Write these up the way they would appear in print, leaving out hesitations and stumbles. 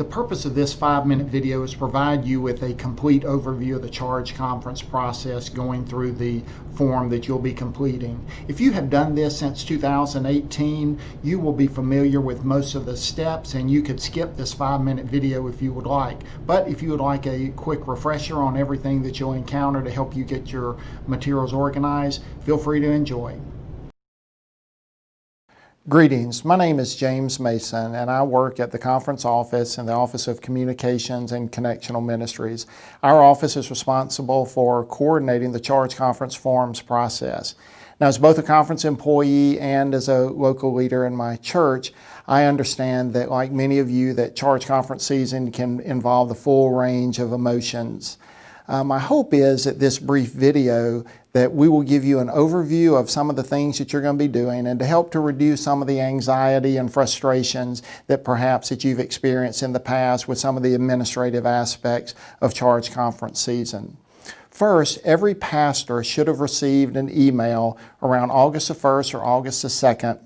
The purpose of this 5-minute video is to provide you with a complete overview of the charge conference process going through the form that you'll be completing. If you have done this since 2018, you will be familiar with most of the steps and you could skip this 5-minute video if you would like. But if you would like a quick refresher on everything that you'll encounter to help you get your materials organized, feel free to enjoy. Greetings, my name is James Mason and I work at the conference office in the Office of Communications and Connectional Ministries. Our office is responsible for coordinating the charge conference forms process. Now, as both a conference employee and as a local leader in my church, I understand that, like many of you, that charge conference season can involve the full range of emotions. My hope is that this brief video that we will give you an overview of some of the things that you're going to be doing and to help to reduce some of the anxiety and frustrations that perhaps that you've experienced in the past with some of the administrative aspects of charge conference season. First, every pastor should have received an email around August the 1st or August the 2nd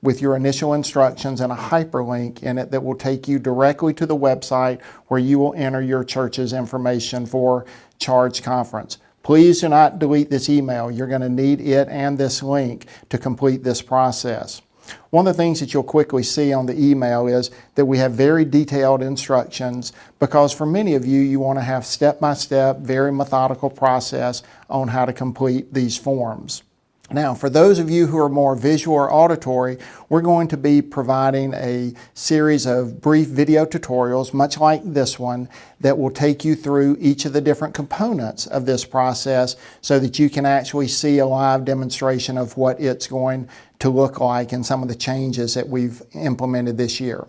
with your initial instructions and a hyperlink in it that will take you directly to the website where you will enter your church's information for charge conference. Please do not delete this email. You're going to need it and this link to complete this process. One of the things that you'll quickly see on the email is that we have very detailed instructions because for many of you, you want to have step-by-step, very methodical process on how to complete these forms. Now, for those of you who are more visual or auditory, we're going to be providing a series of brief video tutorials, much like this one, that will take you through each of the different components of this process so that you can actually see a live demonstration of what it's going to look like and some of the changes that we've implemented this year.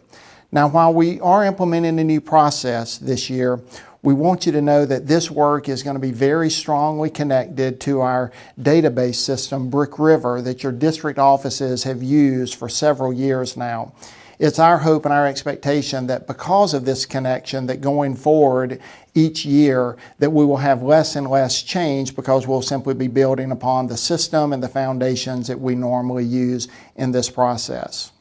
Now, while we are implementing a new process this year, we want you to know that this work is going to be very strongly connected to our database system, Brick River, that your district offices have used for several years now. It's our hope and our expectation that because of this connection, that going forward each year, that we will have less and less change because we'll simply be building upon the system and the foundations that we normally use in this process.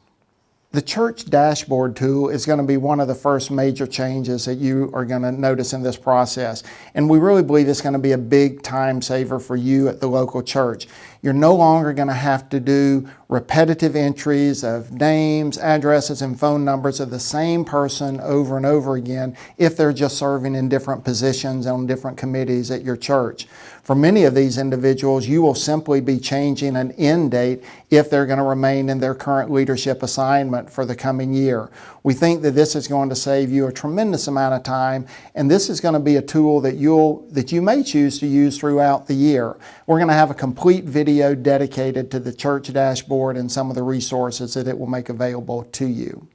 The church dashboard tool is going to be one of the first major changes that you are going to notice in this process. And we really believe it's going to be a big time saver for you at the local church. You're no longer going to have to do repetitive entries of names, addresses, and phone numbers of the same person over and over again if they're just serving in different positions on different committees at your church. For many of these individuals, you will simply be changing an end date if they're going to remain in their current leadership assignment for the coming year. We think that this is going to save you a tremendous amount of time, and this is going to be a tool that you may choose to use throughout the year. We're going to have a complete video dedicated to the church dashboard and some of the resources that it will make available to you.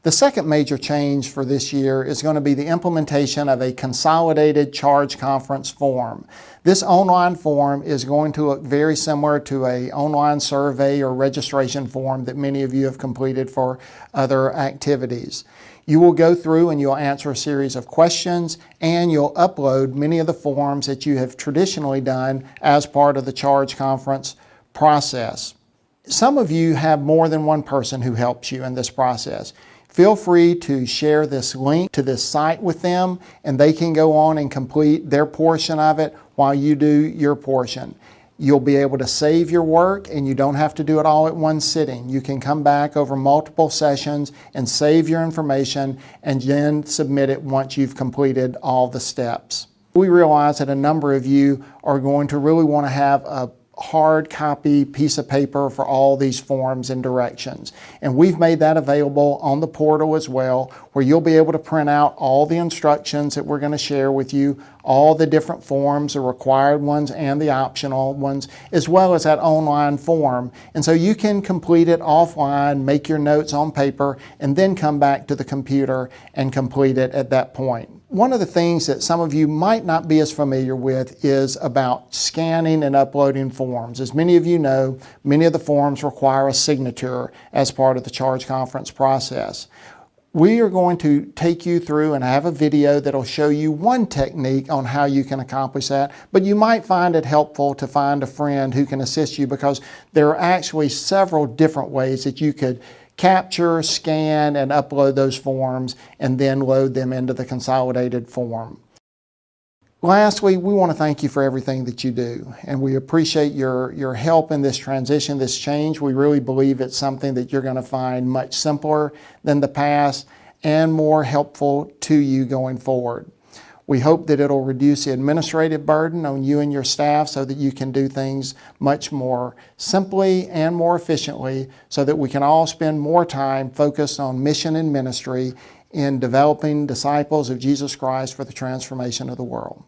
The second major change for this year is going to be the implementation of a consolidated charge conference form. This online form is going to look very similar to an online survey or registration form that many of you have completed for other activities. You will go through and you'll answer a series of questions and you'll upload many of the forms that you have traditionally done as part of the charge conference process. Some of you have more than one person who helps you in this process. Feel free to share this link to this site with them and they can go on and complete their portion of it while you do your portion. You'll be able to save your work and you don't have to do it all at one sitting. You can come back over multiple sessions and save your information and then submit it once you've completed all the steps. We realize that a number of you are going to really want to have a hard copy piece of paper for all these forms and directions. And we've made that available on the portal as well, where you'll be able to print out all the instructions that we're going to share with you, all the different forms, the required ones and the optional ones, as well as that online form. And so you can complete it offline, make your notes on paper, and then come back to the computer and complete it at that point. One of the things that some of you might not be as familiar with is about scanning and uploading forms. As many of you know, many of the forms require a signature as part of the charge conference process. We are going to take you through and have a video that'll show you one technique on how you can accomplish that, but you might find it helpful to find a friend who can assist you because there are actually several different ways that you could capture, scan, and upload those forms, and then load them into the consolidated form. Lastly, we want to thank you for everything that you do, and we appreciate your help in this transition, this change. We really believe it's something that you're going to find much simpler than the past and more helpful to you going forward. We hope that it'll reduce the administrative burden on you and your staff so that you can do things much more simply and more efficiently so that we can all spend more time focused on mission and ministry in developing disciples of Jesus Christ for the transformation of the world.